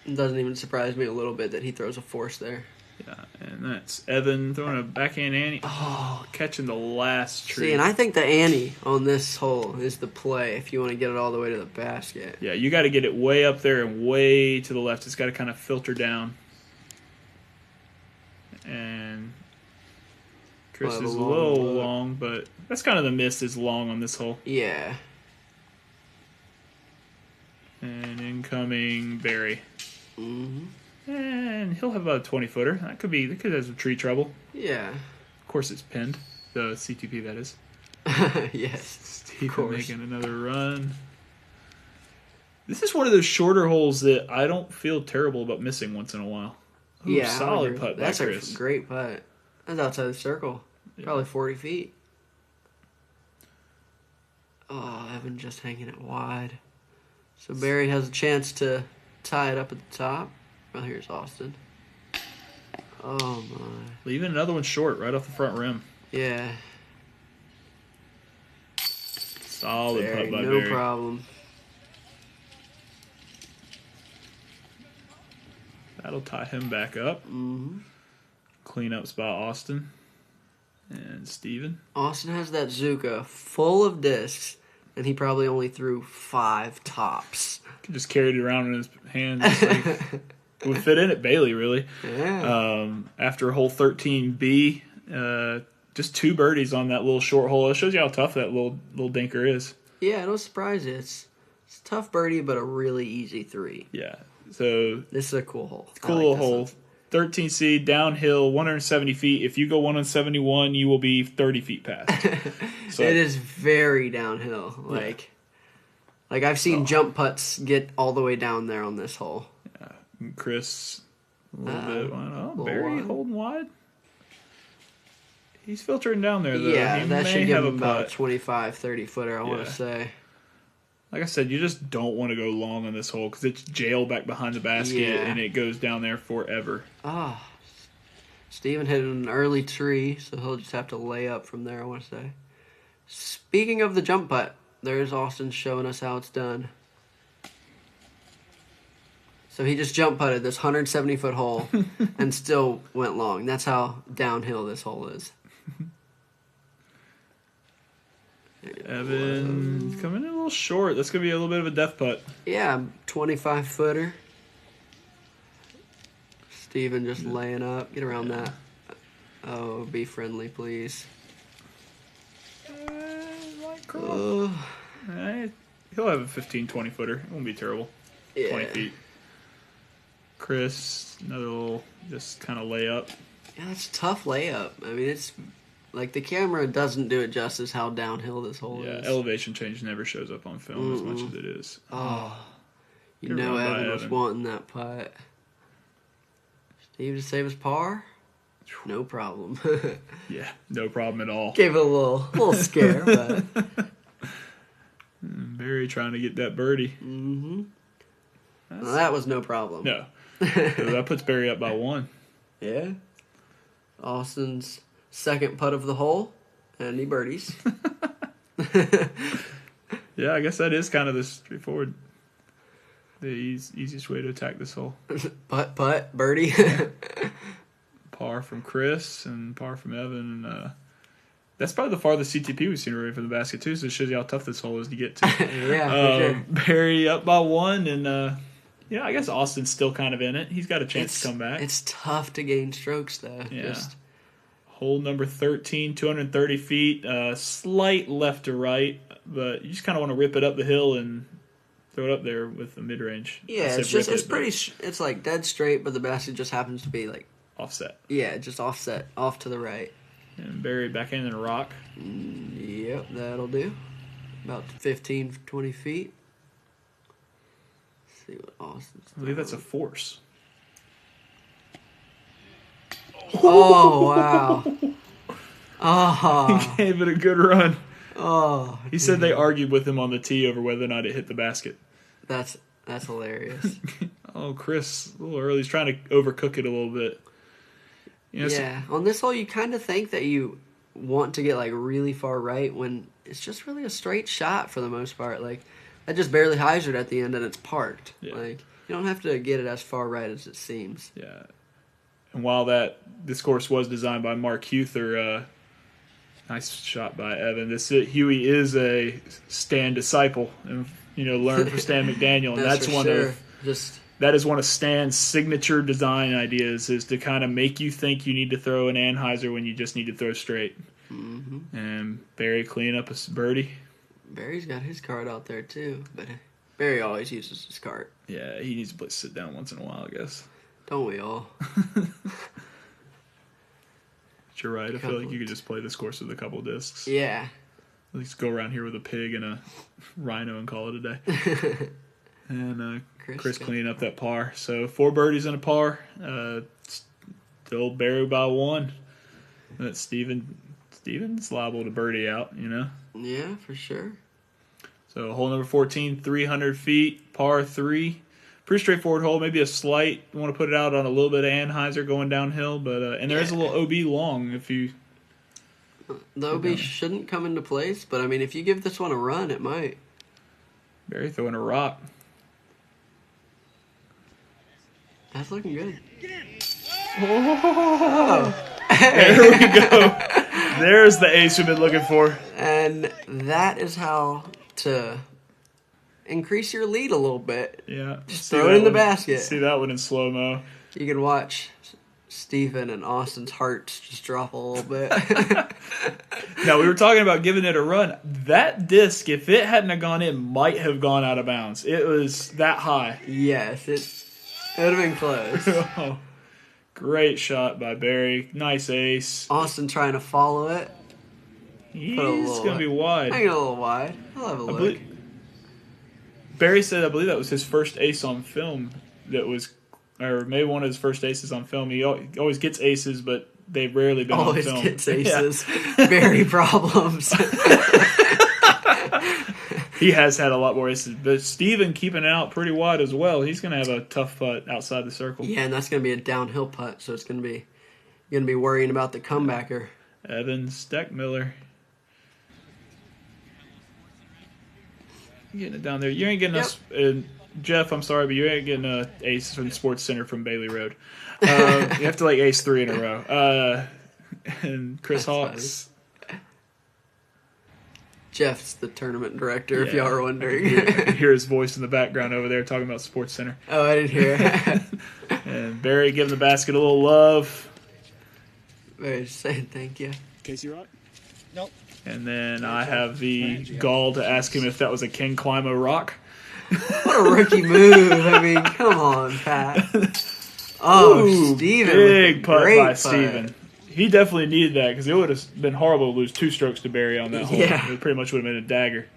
Speaker 3: It doesn't even surprise me a little bit that he throws a force there.
Speaker 2: Yeah, and that's Evan throwing a backhand ante. Oh, catching the last tree.
Speaker 3: See, and I think the ante on this hole is the play if you want to get it all the way to the basket.
Speaker 2: Yeah, you got to get it way up there and way to the left. It's got to kind of filter down. And Chris is a little long, but that's kind of the miss is long on this hole.
Speaker 3: Yeah.
Speaker 2: And incoming Barry.
Speaker 3: Mm-hmm.
Speaker 2: And he'll have about a 20-footer. That could have some tree trouble.
Speaker 3: Yeah.
Speaker 2: Of course, it's pinned. The CTP, that is.
Speaker 3: Yes.
Speaker 2: Stephen making another run. This is one of those shorter holes that I don't feel terrible about missing once in a while. Ooh,
Speaker 3: yeah.
Speaker 2: Solid putt by Chris.
Speaker 3: That's a great putt. That's outside the circle. Yeah. Probably 40 feet. Oh, Evan just hanging it wide. So Barry has a chance to tie it up at the top. Well, here's Austin. Oh, my.
Speaker 2: Leaving another one short right off the front rim.
Speaker 3: Yeah.
Speaker 2: Solid putt by Barry.
Speaker 3: No problem.
Speaker 2: That'll tie him back up.
Speaker 3: Mm-hmm.
Speaker 2: Clean up spot Austin. And Steven.
Speaker 3: Austin has that Zuka full of discs, and he probably only threw 5 tops.
Speaker 2: He just carried it around in his hand. It would fit in at Bailey, really.
Speaker 3: Yeah.
Speaker 2: After hole 13B, just 2 birdies on that little short hole. It shows you how tough that little dinker is.
Speaker 3: Yeah, no surprise. It's a tough birdie, but a really easy 3.
Speaker 2: Yeah. So
Speaker 3: this is a cool hole.
Speaker 2: Cool little hole. 13C, downhill, 170 feet. If you go 171, you will be 30 feet past. So,
Speaker 3: it is very downhill. Like I've seen jump putts get all the way down there on this hole.
Speaker 2: Yeah. Chris, a little bit. Oh, Barry holding wide. He's filtering down there, though.
Speaker 3: Yeah,
Speaker 2: he
Speaker 3: that
Speaker 2: may
Speaker 3: should give
Speaker 2: have
Speaker 3: him
Speaker 2: a
Speaker 3: about
Speaker 2: putt.
Speaker 3: 25, 30 footer, I want to say.
Speaker 2: Like I said, you just don't want to go long on this hole because it's jail back behind the basket and it goes down there forever.
Speaker 3: Ah, Steven hit an early tree, so he'll just have to lay up from there, I want to say. Speaking of the jump putt, there's Austin showing us how it's done. So he just jump putted this 170-foot hole and still went long. That's how downhill this hole is.
Speaker 2: Evan coming in a little short. That's going to be a little bit of a death putt.
Speaker 3: Yeah, 25-footer. Steven just laying up. Get around that. Oh, be friendly, please.
Speaker 2: He'll have a 15, 20-footer. It won't be terrible.
Speaker 3: Yeah.
Speaker 2: 20 feet. Chris, another little just kind of layup.
Speaker 3: Yeah, that's a tough layup. I mean, it's like the camera doesn't do it justice how downhill this hole is.
Speaker 2: Yeah, elevation change never shows up on film as much as it is.
Speaker 3: Oh, you know Evan was wanting that putt. Steve to save his par? No problem.
Speaker 2: Yeah, no problem at all.
Speaker 3: Gave it a little scare, but
Speaker 2: Barry trying to get that birdie.
Speaker 3: Mm-hmm. Well, that was no problem.
Speaker 2: No. So that puts Barry up by 1.
Speaker 3: Yeah. Austin's second putt of the hole, and he birdies.
Speaker 2: Yeah, I guess that is kind of the straightforward, the easiest way to attack this hole.
Speaker 3: Putt, birdie.
Speaker 2: Par from Chris and par from Evan. And, that's probably the farthest CTP we've seen away from the basket, too, so it shows you how tough this hole is to get to.
Speaker 3: Yeah, for sure.
Speaker 2: Barry up by 1, and I guess Austin's still kind of in it. He's got a chance to come back.
Speaker 3: It's tough to gain strokes, though.
Speaker 2: Yeah. Hole number 13, 230 feet, slight left to right, but you just kind of want to rip it up the hill and throw it up there with the mid-range.
Speaker 3: Yeah, it's like dead straight, but the basket just happens to be like
Speaker 2: offset.
Speaker 3: Yeah, just offset, off to the right.
Speaker 2: And Barry back in a rock.
Speaker 3: Yep, that'll do. About 15, 20 feet. Let's see what Austin's
Speaker 2: I believe that's a force.
Speaker 3: Oh, wow. Oh.
Speaker 2: He gave it a good run.
Speaker 3: Oh.
Speaker 2: He said they argued with him on the tee over whether or not it hit the basket.
Speaker 3: That's hilarious.
Speaker 2: Oh, Chris, a little early. He's trying to overcook it a little bit. You know,
Speaker 3: yeah, on this hole, you kind of think that you want to get like really far right when it's just really a straight shot for the most part. Like, that just barely hyzered at the end and it's parked.
Speaker 2: Yeah.
Speaker 3: Like, you don't have to get it as far right as it seems.
Speaker 2: Yeah. And while this course was designed by Mark Huther, nice shot by Evan. Huey is a Stan disciple, and learned from Stan McDaniel, and that's one
Speaker 3: sure.
Speaker 2: of that is one of Stan's signature design ideas, is to kind of make you think you need to throw an anhyzer when you just need to throw straight.
Speaker 3: Mm-hmm.
Speaker 2: And Barry cleaning up a birdie.
Speaker 3: Barry's got his cart out there too, but Barry always uses his cart.
Speaker 2: Yeah, he needs to sit down once in a while, I guess.
Speaker 3: Don't we all?
Speaker 2: But you're right. I feel like you could just play this course with a couple discs.
Speaker 3: Yeah.
Speaker 2: At least go around here with a pig and a rhino and call it a day. And Chris cleaning up that par. So 4 birdies and a par. Still Barry by 1. That Steven's liable to birdie out,
Speaker 3: Yeah, for sure.
Speaker 2: So hole number 14, 300 feet, par 3. Pretty straightforward hole. Maybe a slight, you want to put it out on a little bit of anhyzer going downhill, but and there is a little OB long if you.
Speaker 3: The OB shouldn't come into place, but I mean, if you give this one a run, it might.
Speaker 2: Barry throwing a rock.
Speaker 3: That's looking good.
Speaker 2: Oh. There we go. There's the ace we've been looking for.
Speaker 3: And that is how to increase your lead a little bit.
Speaker 2: Yeah.
Speaker 3: Just throw it in the basket.
Speaker 2: See that one in slow-mo.
Speaker 3: You can watch Stephen and Austin's hearts just drop a little bit.
Speaker 2: Now, we were talking about giving it a run. That disc, if it hadn't have gone in, might have gone out of bounds. It was that high.
Speaker 3: Yes, it would have been close.
Speaker 2: Oh, great shot by Barry. Nice ace.
Speaker 3: Austin trying to follow it.
Speaker 2: He's going to be wide.
Speaker 3: Hang it a little wide. I'll have a look.
Speaker 2: Barry said, I believe that was his first ace on film. Or maybe one of his first aces on film. He always gets aces, but they've rarely been on film.
Speaker 3: Always gets aces. Yeah. Barry problems.
Speaker 2: He has had a lot more aces. But Steven keeping it out pretty wide as well. He's going to have a tough putt outside the circle.
Speaker 3: Yeah, and that's going to be a downhill putt, so it's going to be worrying about the comebacker.
Speaker 2: Evan Stechmiller. Getting it down there. You ain't getting us... Jeff, I'm sorry, but you ain't getting an ace from Sports Center from Bailey Road. You have to ace 3 in a row. And Chris Hawks.
Speaker 3: Jeff's the tournament director, if y'all are wondering.
Speaker 2: I can hear his voice in the background over there talking about Sports Center.
Speaker 3: Oh, I didn't hear it.
Speaker 2: And Barry giving the basket a little love.
Speaker 3: Barry's saying thank you.
Speaker 4: Casey Rock? Nope.
Speaker 2: And then I have the gall to ask him if that was a King Climo rock.
Speaker 3: What a rookie move. I mean, come on, Pat. Oh,
Speaker 2: Ooh,
Speaker 3: Steven.
Speaker 2: Big putt by
Speaker 3: putt.
Speaker 2: Steven. He definitely needed that because it would have been horrible to lose 2 strokes to Barry on that hole.
Speaker 3: Yeah.
Speaker 2: It pretty much would have been a dagger.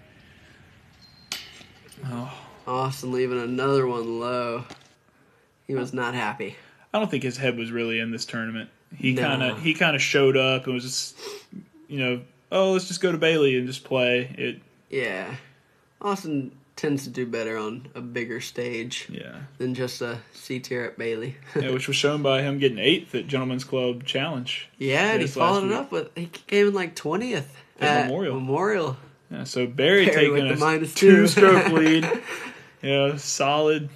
Speaker 2: Oh.
Speaker 3: Austin leaving another one low. He was not happy.
Speaker 2: I don't think his head was really in this tournament. He
Speaker 3: No.
Speaker 2: kind of showed up and was just, let's just go to Bailey and just play.
Speaker 3: Yeah. Austin tends to do better on a bigger stage than just a C-tier at Bailey.
Speaker 2: Yeah, which was shown by him getting 8th at Gentleman's Club Challenge.
Speaker 3: Yeah, and he followed it up with, he came in 20th at Memorial.
Speaker 2: Yeah, so Barry taking
Speaker 3: with
Speaker 2: a
Speaker 3: the -2.
Speaker 2: 2-stroke lead. Solid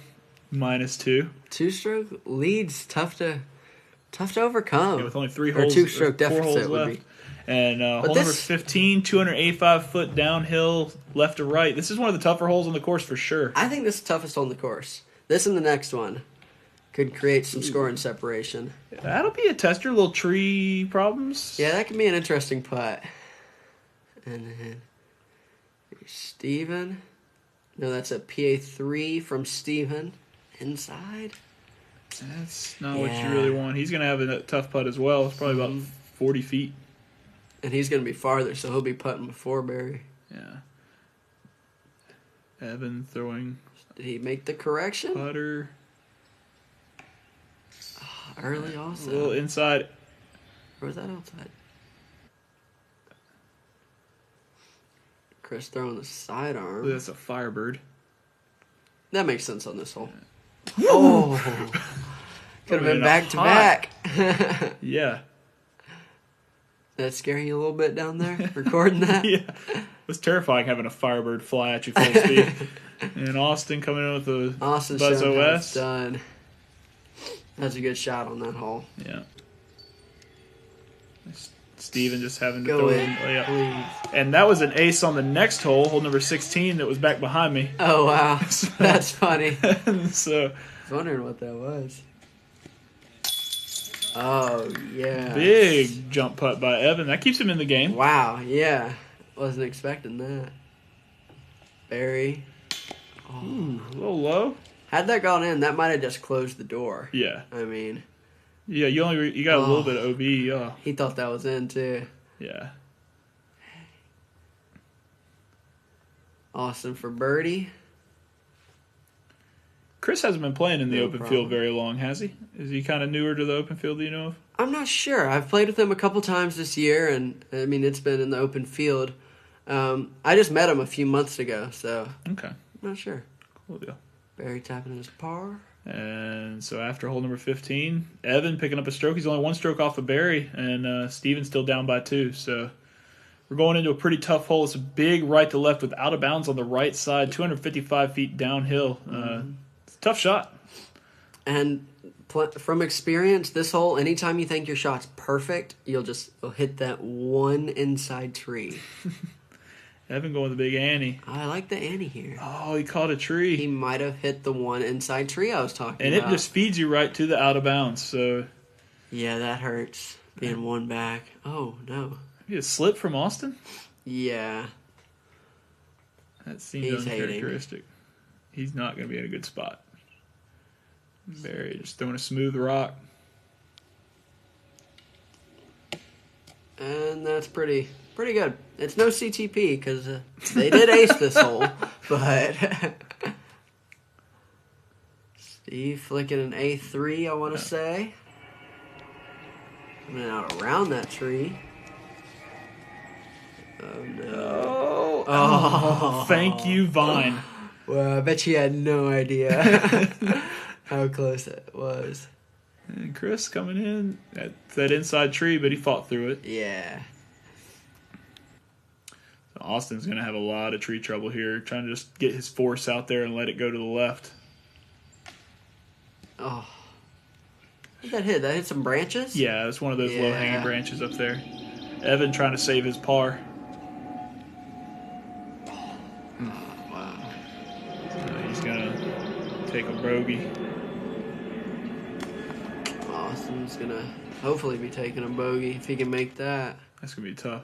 Speaker 2: -2.
Speaker 3: 2-stroke leads tough to overcome.
Speaker 2: Yeah, with only 3
Speaker 3: or
Speaker 2: holes.
Speaker 3: 2-stroke
Speaker 2: 4 holes
Speaker 3: deficit would
Speaker 2: left.
Speaker 3: be.
Speaker 2: And hole number 15, 285-foot downhill, left to right. This is one of the tougher holes on the course for sure.
Speaker 3: I think this is the toughest on the course. This and the next one could create some scoring separation.
Speaker 2: That'll be a tester, little tree problems.
Speaker 3: Yeah, that could be an interesting putt. And then Steven. No, that's a PA3 from Steven. Inside.
Speaker 2: That's not what you really want. He's going to have a tough putt as well. It's probably about 40 feet.
Speaker 3: And he's going to be farther, so he'll be putting before Barry.
Speaker 2: Yeah. Evan throwing.
Speaker 3: Did he make the correction?
Speaker 2: Putter.
Speaker 3: Early also.
Speaker 2: A little inside.
Speaker 3: Or was that outside? Chris throwing the sidearm.
Speaker 2: That's a Firebird.
Speaker 3: That makes sense on this hole. Oh. Could have been back to back.
Speaker 2: Yeah.
Speaker 3: That scare you a little bit down there, recording that?
Speaker 2: Yeah. It was terrifying having a Firebird fly at you full speed. And Austin coming in with the
Speaker 3: Austin's
Speaker 2: Buzz
Speaker 3: showing how
Speaker 2: OS.
Speaker 3: it's done. That's a good shot on that hole.
Speaker 2: Yeah. Steven just having to
Speaker 3: Go
Speaker 2: throw
Speaker 3: in,
Speaker 2: it.
Speaker 3: please.
Speaker 2: And that was an ace on the next hole, hole number 16, that was back behind me.
Speaker 3: Oh, wow. That's funny.
Speaker 2: So,
Speaker 3: I was wondering what that was. Oh, yeah.
Speaker 2: big jump putt by Evan. That keeps him in the game.
Speaker 3: Wow, yeah. Wasn't expecting that. Barry.
Speaker 2: Ooh, a little low.
Speaker 3: Had that gone in, that might have just closed the door.
Speaker 2: Yeah.
Speaker 3: I mean,
Speaker 2: Yeah, you got a little bit of OB. Oh,
Speaker 3: he thought that was in, too.
Speaker 2: yeah.
Speaker 3: Austin for birdie.
Speaker 2: Chris hasn't been playing in the
Speaker 3: No
Speaker 2: open
Speaker 3: problem.
Speaker 2: field very long, has he? Is he kind of newer to the open field, do you know of?
Speaker 3: I'm not sure. I've played with him a couple times this year, and I mean, it's been in the open field. I just met him a few months ago, so
Speaker 2: Okay.
Speaker 3: I'm not sure.
Speaker 2: Cool deal.
Speaker 3: Barry tapping his par.
Speaker 2: And so after hole number 15, Evan picking up a stroke. He's only one stroke off of Barry, and Steven's still down by 2. So we're going into a pretty tough hole. It's a big right to left with out of bounds on the right side, 255 feet downhill. It's a tough shot.
Speaker 3: And from experience, this hole, anytime you think your shot's perfect, you'll hit that one inside tree.
Speaker 2: Evan going with the big Annie.
Speaker 3: I like the Annie here.
Speaker 2: Oh, he caught a tree.
Speaker 3: He might have hit the one inside tree I was talking
Speaker 2: And
Speaker 3: about.
Speaker 2: it just feeds you right to the out of bounds. So
Speaker 3: Yeah, that hurts. Being one back. Oh, no.
Speaker 2: maybe a slip from Austin?
Speaker 3: Yeah.
Speaker 2: That seems
Speaker 3: He's hating.
Speaker 2: uncharacteristic. He's not going to be in a good spot. Barry just throwing a smooth rock.
Speaker 3: And that's pretty good. It's no CTP because they did ace this hole, but Steve flicking an A3, I want to say. Coming out around that tree. Oh, no.
Speaker 2: Oh, thank you, Vine.
Speaker 3: Well, I bet you had no idea how close it was.
Speaker 2: And Chris coming in at that inside tree, but he fought through it.
Speaker 3: Yeah.
Speaker 2: So Austin's going to have a lot of tree trouble here, trying to just get his force out there and let it go to the left.
Speaker 3: Oh. What did that hit? That hit some branches?
Speaker 2: Yeah, it's one of those
Speaker 3: Yeah.
Speaker 2: low-hanging branches up there. Evan trying to save his par.
Speaker 3: Wow.
Speaker 2: So he's going to take a bogey.
Speaker 3: Austin's going to hopefully be taking a bogey if he can make that.
Speaker 2: That's going to be tough.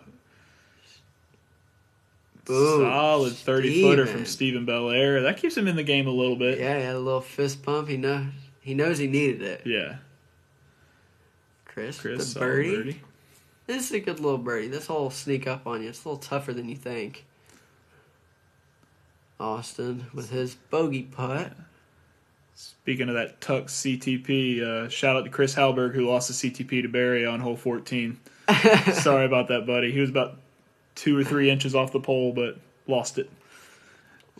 Speaker 3: Boom.
Speaker 2: Solid 30-footer from
Speaker 3: Steven.
Speaker 2: Stephen Bellaire. That keeps him in the game a little bit.
Speaker 3: Yeah, he had a little fist pump. He knows he needed it.
Speaker 2: Yeah.
Speaker 3: Chris
Speaker 2: Chris,
Speaker 3: the
Speaker 2: solid
Speaker 3: birdie.
Speaker 2: birdie.
Speaker 3: This is a good little birdie. This hole will sneak up on you. It's a little tougher than you think. Austin with his bogey putt.
Speaker 2: Speaking of that Tuck CTP, shout out to Chris Halberg who lost the CTP to Barry on hole 14. Sorry about that, buddy. He was about 2 or 3 inches off the pole, but lost it.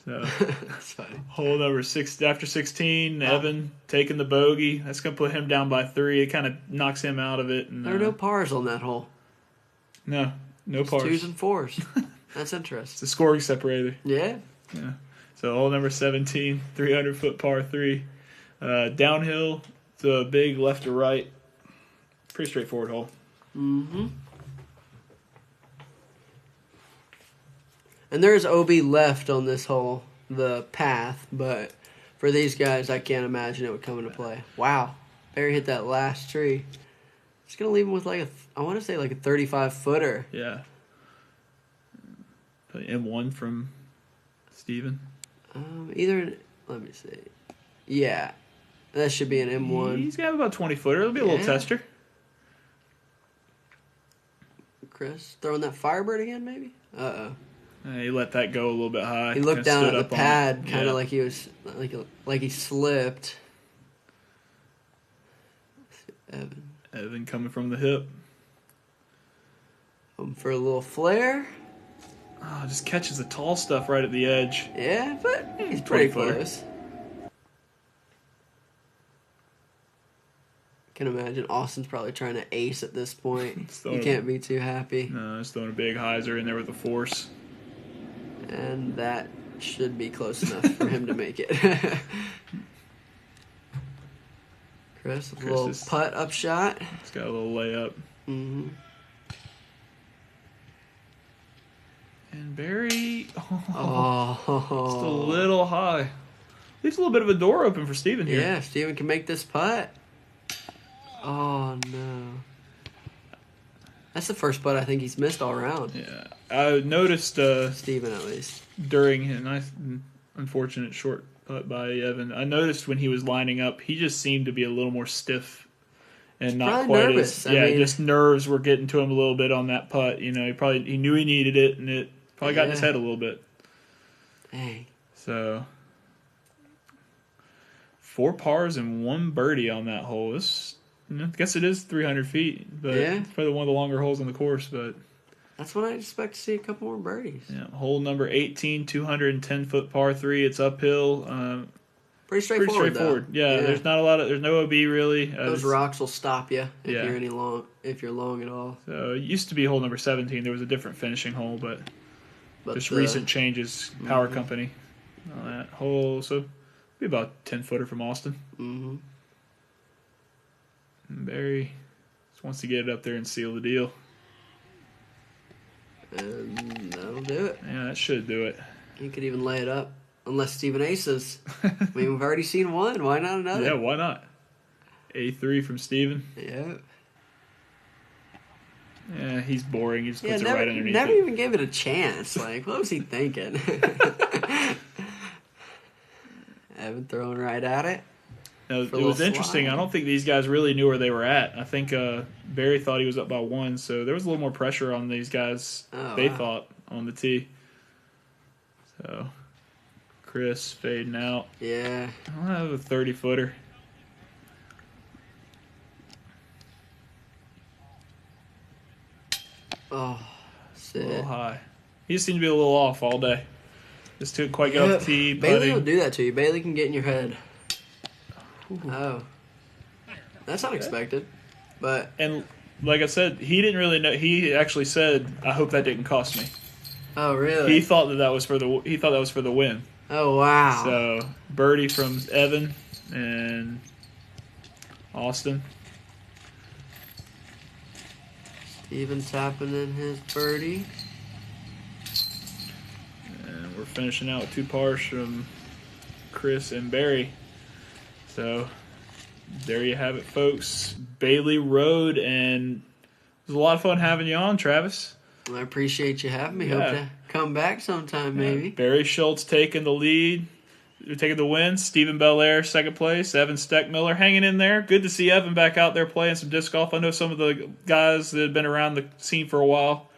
Speaker 2: So
Speaker 3: That's funny.
Speaker 2: hole number 6 after 16, Evan taking the bogey. That's going to put him down by 3. It kind of knocks him out of it. And,
Speaker 3: There are no pars on that hole.
Speaker 2: no
Speaker 3: It's
Speaker 2: pars.
Speaker 3: 2s and 4s. That's
Speaker 2: It's
Speaker 3: interesting.
Speaker 2: a scoring separator.
Speaker 3: Yeah.
Speaker 2: Yeah. So hole number 17, 300-foot par 3. Downhill to a big left to right. Pretty straightforward hole.
Speaker 3: Mm-hmm. And there's OB left on this hole, the path, but for these guys, I can't imagine it would come into play. Wow. Barry hit that last tree. It's going to leave him with I want to say like a 35-footer.
Speaker 2: Yeah. M1 from Steven.
Speaker 3: Let me see. Yeah. That should be an M1.
Speaker 2: He's got about 20-footer. It'll be a little tester.
Speaker 3: Chris, throwing that Firebird again, maybe?
Speaker 2: He let that go a little bit high.
Speaker 3: He looked down at the pad, kind of like he was like he slipped.
Speaker 2: Evan coming from the hip.
Speaker 3: For a little flare.
Speaker 2: Oh, just catches the tall stuff right at the edge.
Speaker 3: Yeah, but he's pretty
Speaker 2: 20-footer.
Speaker 3: close. Can imagine Austin's probably trying to ace at this point. He can't be too happy.
Speaker 2: No, he's throwing a big hyzer in there with the force.
Speaker 3: And that should be close enough for him to make it. Chris, a little putt up shot.
Speaker 2: He's got a little layup.
Speaker 3: Mm-hmm.
Speaker 2: And Barry, just
Speaker 3: Oh.
Speaker 2: a little high. Leaves a little bit of a door open for Steven here.
Speaker 3: Yeah, Steven can make this putt. Oh, no. That's the first putt I think he's missed all around.
Speaker 2: Yeah, I noticed
Speaker 3: Steven, at least.
Speaker 2: during a nice, unfortunate short putt by Evan. I noticed when he was lining up, he just seemed to be a little more stiff and not
Speaker 3: Probably
Speaker 2: quite
Speaker 3: nervous.
Speaker 2: as just nerves were getting to him a little bit on that putt. You know, he knew he needed it, and it probably got in his head a little bit.
Speaker 3: Dang.
Speaker 2: So 4 pars and 1 birdie on that hole. I guess it is 300 feet, but it's probably one of the longer holes on the course. But
Speaker 3: that's when I expect to see a couple more birdies.
Speaker 2: yeah, hole number 18, 210-foot par 3. It's uphill.
Speaker 3: Pretty straightforward.
Speaker 2: Yeah, there's not a lot of. There's no OB really.
Speaker 3: Those rocks will stop you if you're long at all.
Speaker 2: So it used to be hole number 17. There was a different finishing hole, but just recent changes. Power company on that hole. So be about 10-footer from Austin.
Speaker 3: Mm-hmm.
Speaker 2: And Barry just wants to get it up there and seal the deal.
Speaker 3: And that'll do it.
Speaker 2: Yeah, that should do it.
Speaker 3: He could even lay it up, unless Steven aces. I mean, we've already seen one. Why not another?
Speaker 2: Yeah, why not? A3 from Steven.
Speaker 3: Yeah.
Speaker 2: Yeah, he's boring. He just puts it right underneath
Speaker 3: never
Speaker 2: it.
Speaker 3: even gave it a chance. Like, what was he thinking? Evan throwing right at it.
Speaker 2: Now, it was interesting. I don't think these guys really knew where they were at. I think Barry thought he was up by 1, so there was a little more pressure on these guys, thought, on the tee. So, Chris fading out.
Speaker 3: Yeah.
Speaker 2: I'll have a 30-footer.
Speaker 3: Oh,
Speaker 2: a little high. He just seemed to be a little off all day. Just couldn't quite get off the tee.
Speaker 3: Bailey will do that to you. Bailey can get in your head. Oh. That's unexpected. But
Speaker 2: and like I said, he didn't really know. He actually said, "I hope that didn't cost me."
Speaker 3: Oh, really?
Speaker 2: He thought that was for the win.
Speaker 3: Oh, wow.
Speaker 2: So, birdie from Evan and Austin.
Speaker 3: Steven tapping in his birdie.
Speaker 2: And we're finishing out with 2 pars from Chris and Barry. So, there you have it, folks. Bailey Road, and it was a lot of fun having you on, Travis.
Speaker 3: Well, I appreciate you having me.
Speaker 2: Yeah.
Speaker 3: Hope to come back sometime, maybe.
Speaker 2: Barry Schultz taking the lead. They're taking the win. Stephen Bellaire, second place. Evan Stechmiller hanging in there. Good to see Evan back out there playing some disc golf. I know some of the guys that have been around the scene for a while.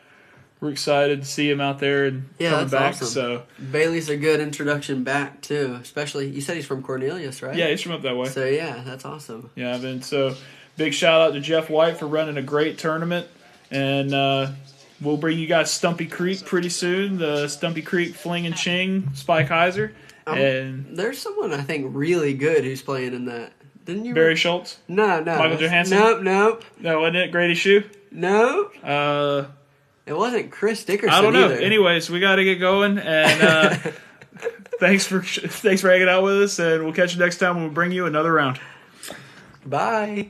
Speaker 2: We're excited to see him out there and coming back.
Speaker 3: Awesome.
Speaker 2: So
Speaker 3: Bailey's a good introduction back, too. Especially, you said he's from Cornelius, right?
Speaker 2: yeah, he's from up that way.
Speaker 3: So, yeah, that's awesome.
Speaker 2: Yeah, Evan. So big shout out to Jeff White for running a great tournament. And we'll bring you guys Stumpy Creek pretty soon. The Stumpy Creek Fling and Ching Spike Heiser. And
Speaker 3: there's someone I think really good who's playing in that. Didn't you?
Speaker 2: Barry Schultz?
Speaker 3: No.
Speaker 2: Michael Johansson?
Speaker 3: Nope.
Speaker 2: No, wasn't it Grady Shue?
Speaker 3: Nope. It wasn't Chris Dickerson
Speaker 2: I don't know.
Speaker 3: either.
Speaker 2: Anyways, we got to get going. And thanks for hanging out with us. And we'll catch you next time when we bring you another round.
Speaker 3: Bye.